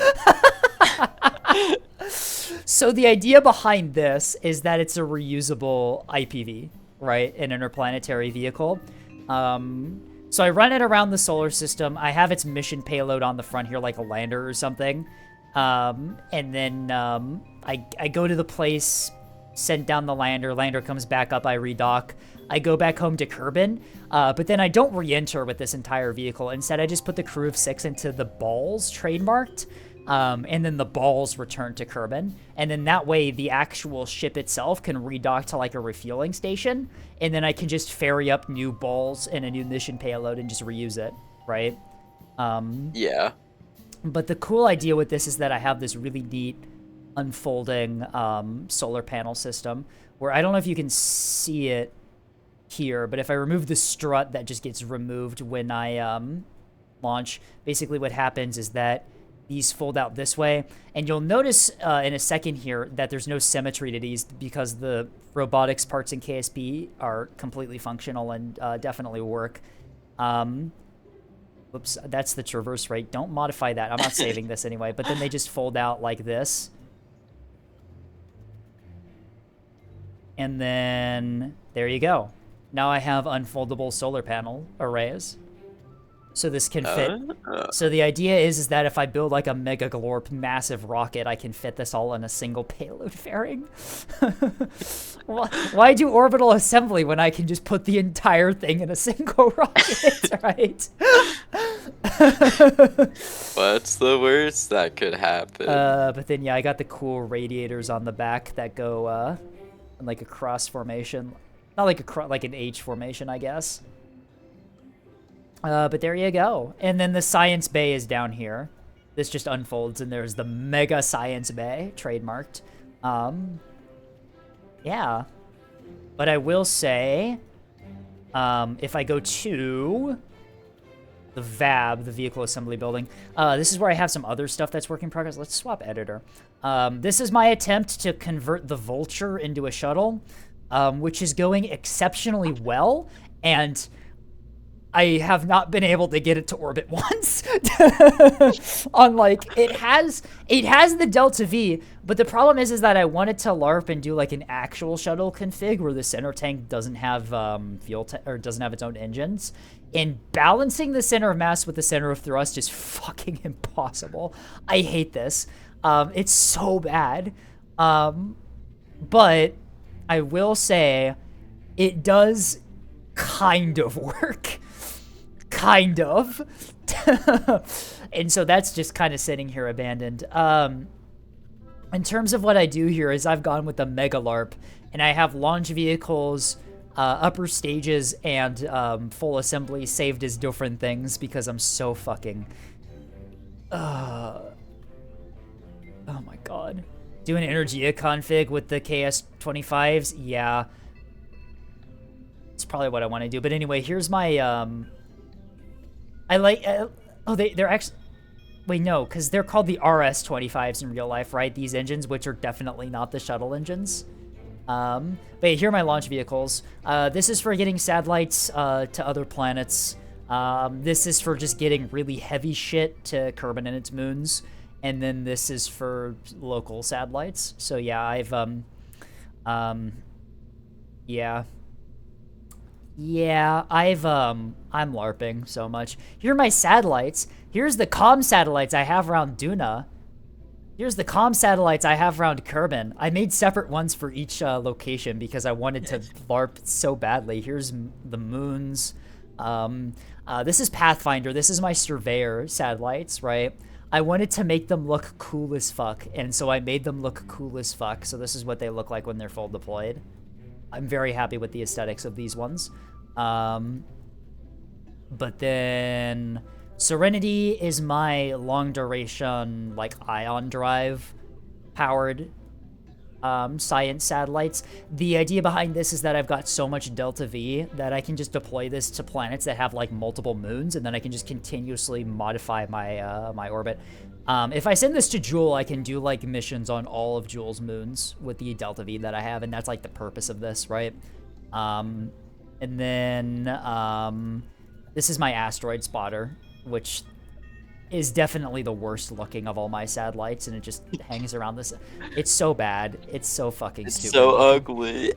So the idea behind this is that it's a reusable IPV, right? An interplanetary vehicle. So I run it around the solar system. I have its mission payload on the front here like a lander or something. And then I go to the place, send down the lander comes back up, I redock. I go back home to Kerbin, but then I don't re-enter with this entire vehicle. Instead, I just put the crew of 6 into the balls trademarked, and then the balls return to Kerbin. And then that way, the actual ship itself can redock to like a refueling station, and then I can just ferry up new balls and a new mission payload and just reuse it, right? Yeah. But the cool idea with this is that I have this really neat unfolding solar panel system where I don't know if you can see it here, but if I remove the strut that just gets removed when I launch, basically what happens is that these fold out this way. And you'll notice in a second here that there's no symmetry to these because the robotics parts in KSP are completely functional and definitely work. Whoops, that's the traverse rate. Don't modify that. I'm not saving this anyway. But then they just fold out like this. And then there you go. Now I have unfoldable solar panel arrays. So this can fit. So the idea is that if I build like a Mega Glorp massive rocket, I can fit this all in a single payload fairing. Why do orbital assembly when I can just put the entire thing in a single rocket, right? What's the worst that could happen? But then, yeah, I got the cool radiators on the back that go in like a cross formation. Not like like an H formation, I guess. But there you go. And then the science bay is down here. This just unfolds, and there's the mega science bay, trademarked. Yeah. But I will say, if I go to the VAB, the Vehicle Assembly Building, this is where I have some other stuff that's work in progress. Let's swap editor. This is my attempt to convert the Vulture into a shuttle, which is going exceptionally well, and I have not been able to get it to orbit once. On like it has the Delta V, but the problem is that I wanted to LARP and do like an actual shuttle config where the center tank doesn't have or doesn't have its own engines. And balancing the center of mass with the center of thrust is fucking impossible. I hate this. It's so bad. But I will say it does kind of work. Kind of. And so that's just kind of sitting here abandoned. In terms of what I do here is I've gone with the Mega LARP, and I have launch vehicles, upper stages, and full assembly saved as different things because I'm so fucking... oh my god. Do an Energia config with the KS25s? Yeah. It's probably what I want to do. But anyway, here's my... I like... oh, they're actually... Wait, no, because they're called the RS-25s in real life, right? These engines, which are definitely not the shuttle engines. But yeah, here are my launch vehicles. This is for getting satellites to other planets. This is for just getting really heavy shit to Kerbin and its moons. And then this is for local satellites. So yeah, I've... yeah. Yeah, I'm LARPing so much. Here are my satellites. Here's the comm satellites I have around Duna. Here's the comm satellites I have around Kerbin. I made separate ones for each location because I wanted to LARP so badly. Here's the moons. This is Pathfinder. This is my Surveyor satellites, right? I wanted to make them look cool as fuck, and so I made them look cool as fuck. So this is what they look like when they're full deployed. I'm very happy with the aesthetics of these ones. But then Serenity is my long duration, like ion drive powered science satellites. The idea behind this is that I've got so much Delta V that I can just deploy this to planets that have like multiple moons, and then I can just continuously modify my my orbit. If I send this to Joule, I can do like missions on all of Joule's moons with the Delta V that I have, and that's like the purpose of this, right? And then this is my asteroid spotter, which is definitely the worst looking of all my satellites, and it just hangs around this. It's so bad. It's so fucking stupid. It's so ugly.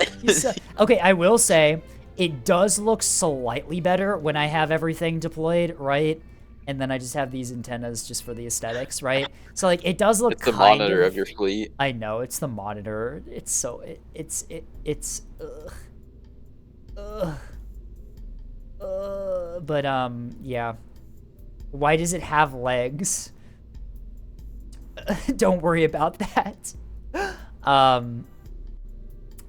Okay, I will say it does look slightly better when I have everything deployed, right? And then I just have these antennas just for the aesthetics, right? So like it does look. It's the monitor of your fleet. I know, it's the monitor. It's so it's but yeah. Why does it have legs? Don't worry about that.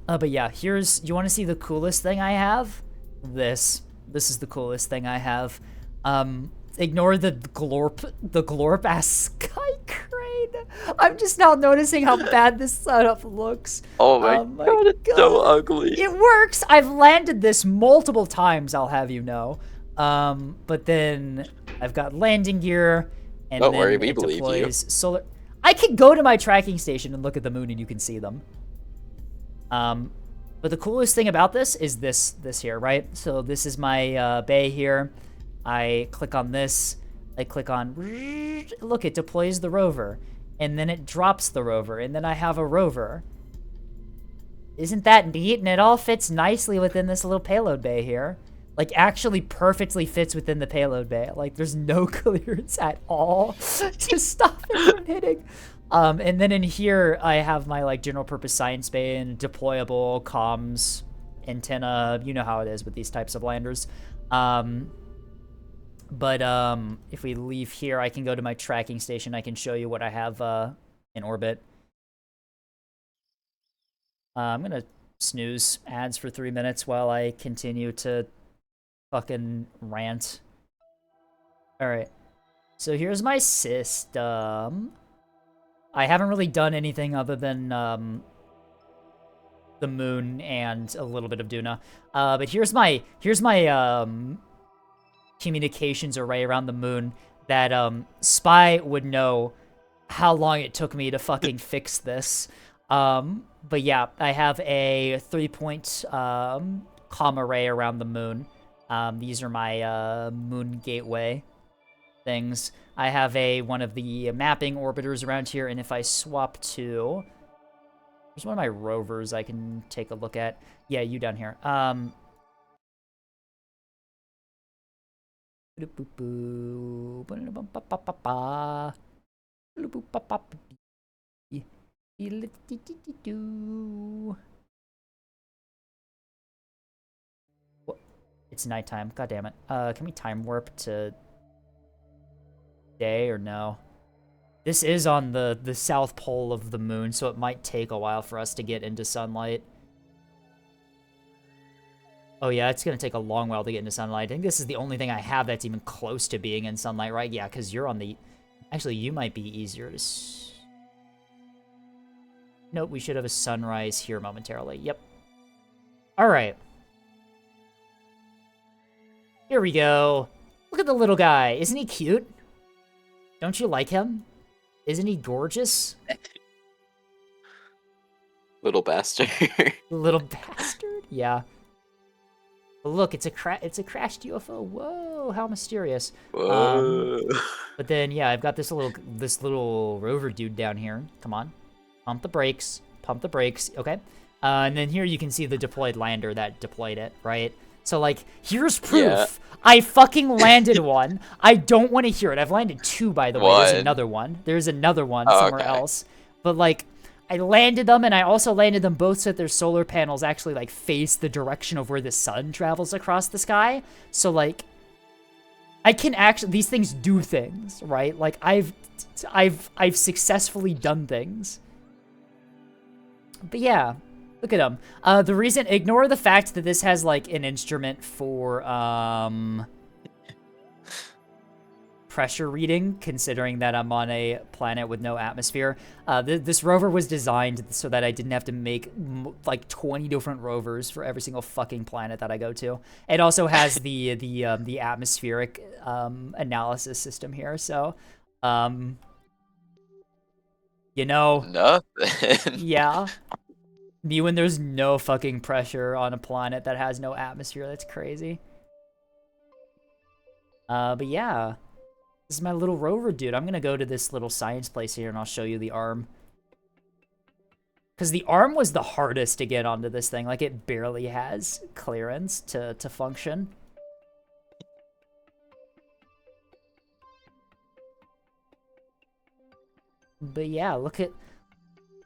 But yeah, here's, you want to see the coolest thing I have? This is the coolest thing I have. Ignore the glorp ass sky crane. I'm just now noticing how bad this setup looks. Oh my god, it's so ugly. It works. I've landed this multiple times, I'll have you know. But then I've got landing gear, And Don't then worry, we it believe you. deploys solar. I can go to my tracking station and look at the moon, and you can see them. But the coolest thing about this is this here, right? So this is my bay here. I click on this. I click on, look, it deploys the rover. And then it drops the rover, and then I have a rover. Isn't that neat? And it all fits nicely within this little payload bay here. Like, actually perfectly fits within the payload bay. Like, there's no clearance at all to stop it from hitting. And then in here, I have my, like, general purpose science bay and deployable comms antenna. You know how it is with these types of landers. But if we leave here, I can go to my tracking station. I can show you what I have in orbit. I'm gonna snooze ads for 3 minutes while I continue to fucking rant. Alright. So here's my system. I haven't really done anything other than the moon and a little bit of Duna. But here's my communications array around the moon that Spy would know how long it took me to fucking fix this. But yeah, I have a 3-point comm array around the moon. These are my moon gateway things. I have one of the mapping orbiters around here, and if I swap to... There's one of my rovers I can take a look at. Yeah, you down here. It's nighttime. God damn it. Can we time warp to day or no? This is on the south pole of the moon, so it might take a while for us to get into sunlight. Oh yeah, it's gonna take a long while to get into sunlight. I think this is the only thing I have that's even close to being in sunlight, right? Yeah, because you're on the... Actually, you might be easier to... Nope, we should have a sunrise here momentarily. Yep. Alright. Here we go. Look at the little guy. Isn't he cute? Don't you like him? Isn't he gorgeous? Little bastard. Little bastard? Yeah. But look, it's a crashed UFO. Whoa, how mysterious. Whoa. But then, yeah, I've got this little rover dude down here. Come on. Pump the brakes. Pump the brakes. Okay. And then here you can see the deployed lander that deployed it, right? So, like, here's proof. Yeah. I fucking landed one. I don't want to hear it. I've landed 2, by the way. There's One. another one. There's another one Oh, somewhere okay. else. But, like, I landed them, and I also landed them both so that their solar panels actually, like, face the direction of where the sun travels across the sky. So, like, I can actually... These things do things, right? Like, I've successfully done things. But, yeah... Look at them. The reason, ignore the fact that this has, like, an instrument for, pressure reading, considering that I'm on a planet with no atmosphere. This rover was designed so that I didn't have to make, like, 20 different rovers for every single fucking planet that I go to. It also has the atmospheric, analysis system here, so, you know. Nothing. Yeah. Me when there's no fucking pressure on a planet that has no atmosphere. That's crazy. But yeah. This is my little rover, dude. I'm gonna go to this little science place here and I'll show you the arm. Because the arm was the hardest to get onto this thing. Like, it barely has clearance to function. But yeah, look at...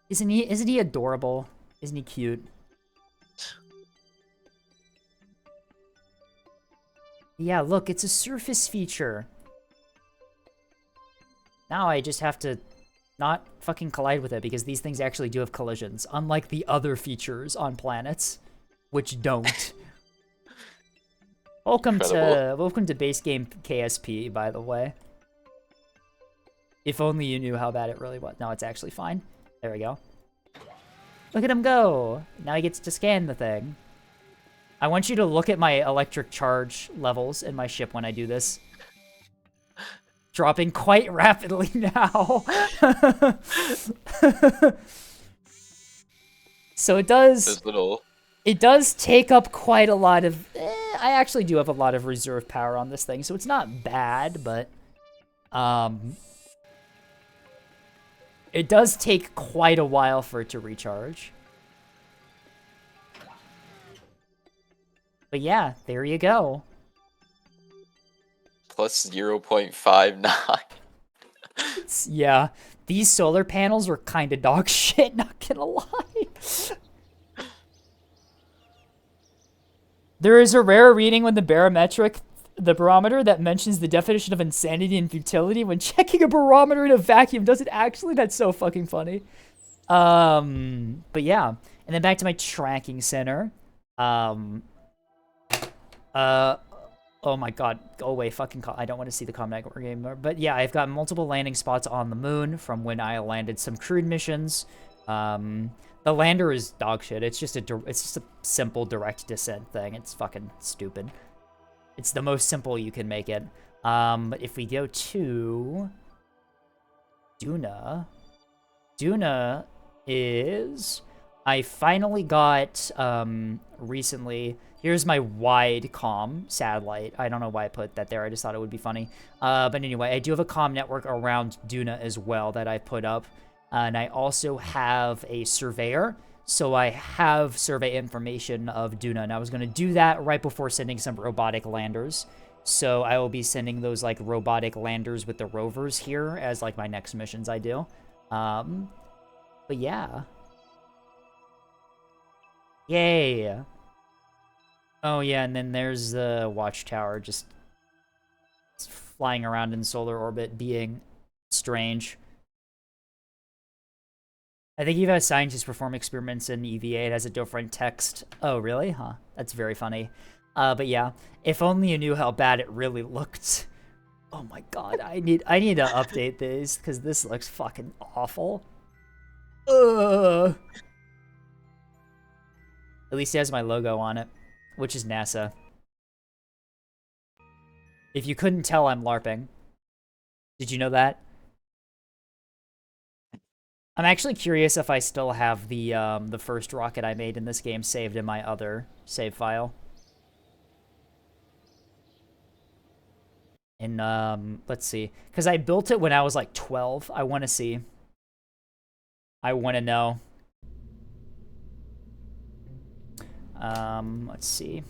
Isn't he adorable? Isn't he cute? Yeah, look, it's a surface feature. Now I just have to not fucking collide with it because these things actually do have collisions, unlike the other features on planets, which don't. Welcome to base game KSP, by the way. If only you knew how bad it really was. No, it's actually fine. There we go. Look at him go! Now he gets to scan the thing. I want you to look at my electric charge levels in my ship when I do this. dropping quite rapidly now. So it does. Those little. It does take up quite a lot of... I actually do have a lot of reserve power on this thing, so it's not bad, but... It does take quite a while for it to recharge. But yeah, there you go. Plus 0.59. Yeah, these solar panels are kind of dog shit, not gonna lie. There is a rare reading when the barometer that mentions the definition of insanity and futility when checking a barometer in a vacuum. Does it actually? That's so fucking funny. But yeah, and then back to my tracking center. Oh my god, go away, fucking I don't want to see the comm network anymore. But yeah, I've got multiple landing spots on the moon from when I landed some crewed missions. The lander is dog shit. It's just a simple direct descent thing. It's fucking stupid. It's the most simple you can make it. But if we go to Duna is... I finally got, recently... Here's my wide comm satellite. I don't know why I put that there. I just thought it would be funny. But anyway, I do have a comm network around Duna as well that I put up. And I also have a surveyor. So I have survey information of Duna. And I was going to do that right before sending some robotic landers. So I will be sending those, like, robotic landers with the rovers here as, like, my next missions I do. But yeah. Yay. Oh, yeah, and then there's the watchtower just flying around in solar orbit, being strange. I think even as scientists perform experiments in EVA, it has a different text. Oh, really? Huh. That's very funny. But yeah, if only you knew how bad it really looked. Oh my god, I need to update this, because this looks fucking awful. Ugh. At least it has my logo on it, which is NASA. If you couldn't tell, I'm LARPing. Did you know that? I'm actually curious if I still have the first rocket I made in this game saved in my other save file. And, let's see. Because I built it when I was, like, 12. I want to see. I want to know. Let's see.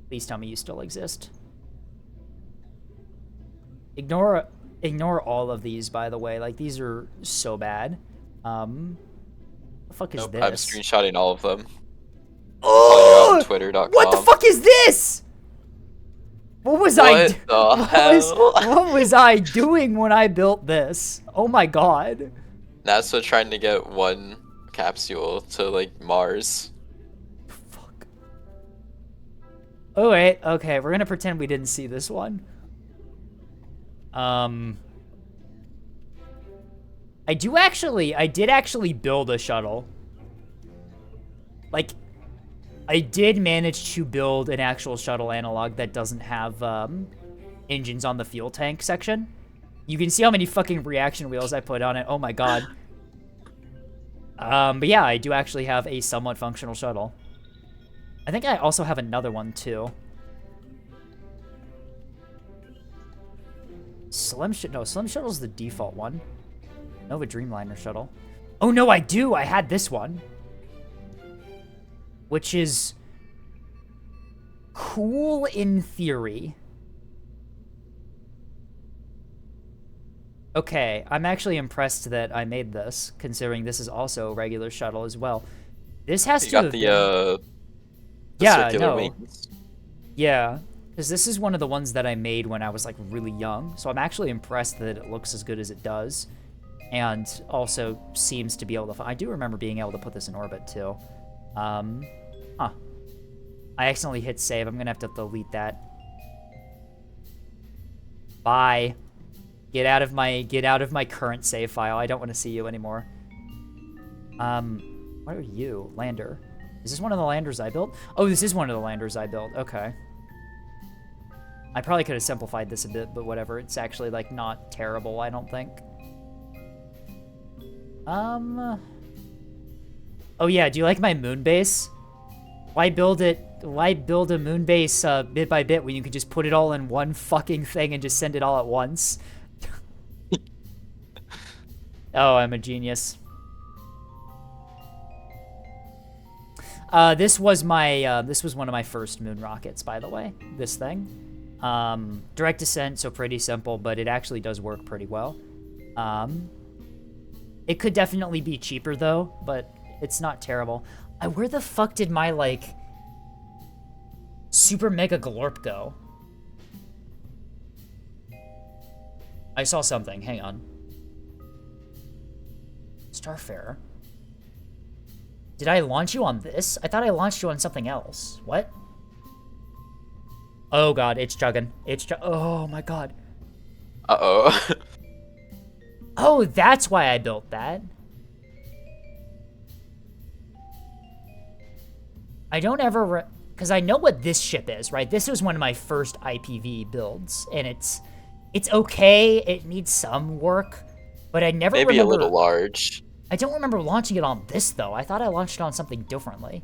Please tell me you still exist. Ignore all of these, by the way. Like, these are so bad. The fuck is this? I'm screenshotting all of them. Oh! On Twitter.com. What the fuck is this? What was what was I doing when I built this? Oh my god. NASA trying to get one capsule to, like, Mars. Fuck. Oh wait, okay, we're gonna pretend we didn't see this one. I did actually build a shuttle. Like, I did manage to build an actual shuttle analog that doesn't have, engines on the fuel tank section. You can see how many fucking reaction wheels I put on it. Oh my god. But yeah, I do actually have a somewhat functional shuttle. I think I also have another one, too. Slim Shuttle's the default one. Nova Dreamliner shuttle. Oh no, I do! I had this one. Which is cool in theory. Okay, I'm actually impressed that I made this, considering this is also a regular shuttle as well. This has to have been... the yeah, circular no. wings. Yeah, because this is one of the ones that I made when I was, like, really young. So I'm actually impressed that it looks as good as it does. And also seems to be able to... I do remember being able to put this in orbit, too. Huh. I accidentally hit save. I'm gonna have to delete that. Bye. Get out of my current save file. I don't want to see you anymore. What are you? Lander. Is this one of the landers I built? Oh, this is one of the landers I built. Okay. I probably could have simplified this a bit, but whatever. It's actually, like, not terrible, I don't think. Oh yeah, do you like my moon base? Why build a moon base bit by bit when you could just put it all in one fucking thing and just send it all at once? Oh, I'm a genius. This was one of my first moon rockets, by the way, this thing. Direct descent, so pretty simple, but it actually does work pretty well. It could definitely be cheaper, though, but it's not terrible. Where the fuck did my, like, super mega glorp go? I saw something. Hang on. Starfarer. Did I launch you on this? I thought I launched you on something else. What? Oh god, it's chugging. Oh my god. Uh-oh. Oh, that's why I built that. I don't ever... Because I know what this ship is, right? This was one of my first IPV builds, and it's okay. It needs some work, but I never Maybe remember... a little large. I don't remember launching it on this, though. I thought I launched it on something differently.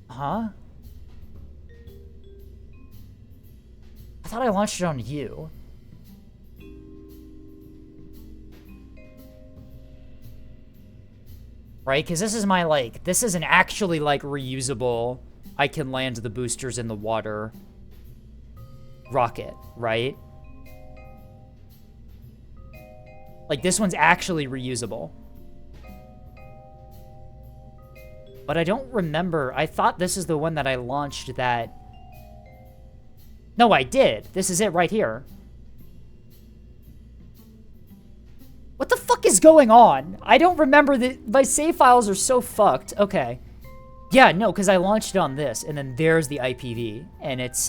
Huh? I thought I launched it on you. Right? Because this is my, like... This is an actually, like, reusable... I can land the boosters in the water rocket, right? Like, this one's actually reusable. But I don't remember. I thought this is the one that I launched that... No, I did. This is it right here. What the fuck is going on? I don't remember that. My save files are so fucked. Okay. Yeah, no, because I launched it on this, and then there's the IPV, and it's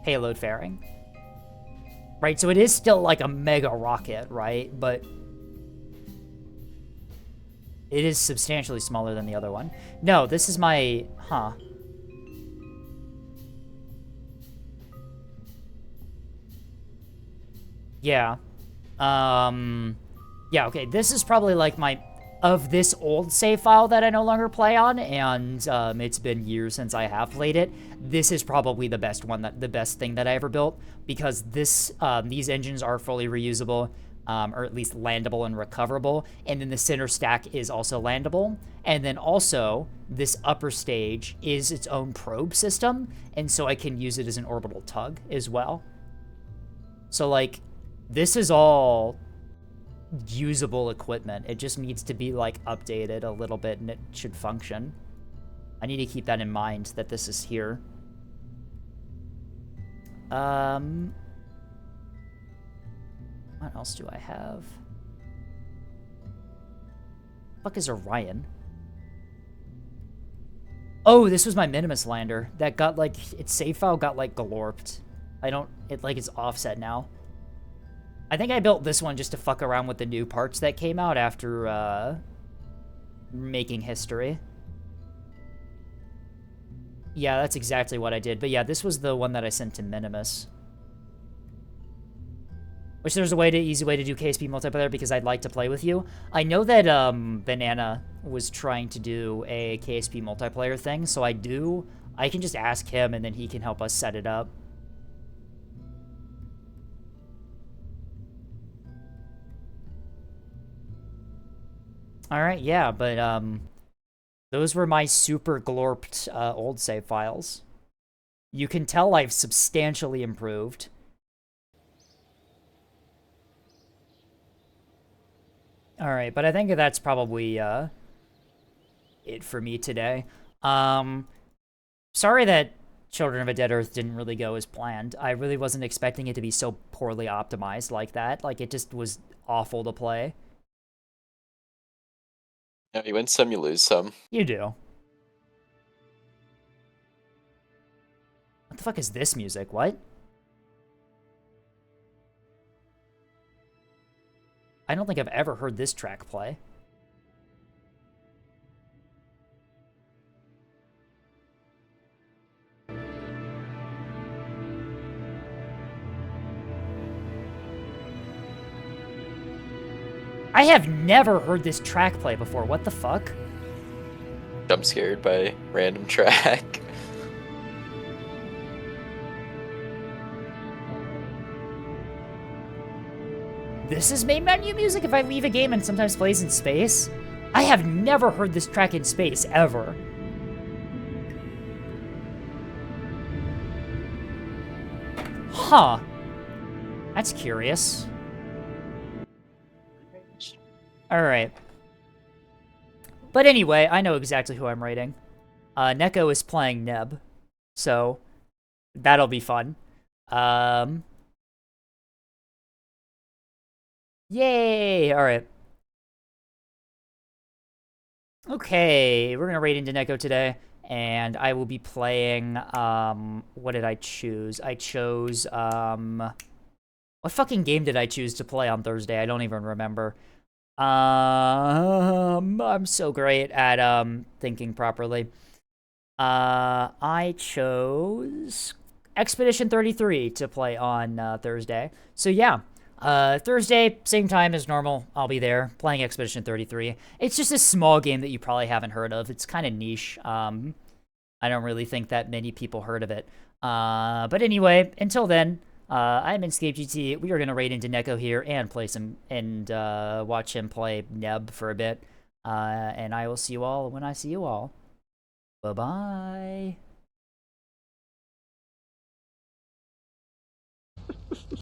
payload fairing. Right, so it is still like a mega rocket, right? But it is substantially smaller than the other one. No, this is my... Huh. Yeah. Yeah, okay, this is probably like my... Of this old save file that I no longer play on, and it's been years since I have played it, this is probably the best one, the best thing that I ever built, because this these engines are fully reusable, or at least landable and recoverable, and then the center stack is also landable, and then also this upper stage is its own probe system, and so I can use it as an orbital tug as well. So like, this is all usable equipment. It just needs to be like updated a little bit and it should function. I need to keep that in mind, that this is here. What else do I have? Fuck is Orion? Oh, this was my Minimus lander that got like, its save file got like glorped. It like is offset now. I think I built this one just to fuck around with the new parts that came out after, making history. Yeah, that's exactly what I did. But yeah, this was the one that I sent to Minimus. Which there's a easy way to do KSP multiplayer because I'd like to play with you. I know that, Banana was trying to do a KSP multiplayer thing, so I can just ask him and then he can help us set it up. Alright, yeah, but, those were my super glorped, old save files. You can tell I've substantially improved. Alright, but I think that's probably, it for me today. Sorry that Children of a Dead Earth didn't really go as planned. I really wasn't expecting it to be so poorly optimized like that. Like, it just was awful to play. Yeah, you win some, you lose some. You do. What the fuck is this music? What? I don't think I've ever heard this track play. I have never heard this track play before. What the fuck? Jump scared by random track. This is main menu music if I leave a game and sometimes plays in space? I have never heard this track in space, ever. Huh. That's curious. Alright. But anyway, I know exactly who I'm rating. Neko is playing Neb, so that'll be fun. Yay! Alright. Okay, we're gonna raid into Neko today, and I will be playing, what did I choose? I chose, what fucking game did I choose to play on Thursday? I don't even remember. I'm so great at, thinking properly. I chose Expedition 33 to play on, Thursday. So yeah, Thursday, same time as normal, I'll be there, playing Expedition 33. It's just a small game that you probably haven't heard of. It's kind of niche. I don't really think that many people heard of it. But anyway, until then, I'm Inscape GT. We are going to raid into Neko here and play some, and watch him play Neb for a bit. And I will see you all when I see you all. Bye-bye.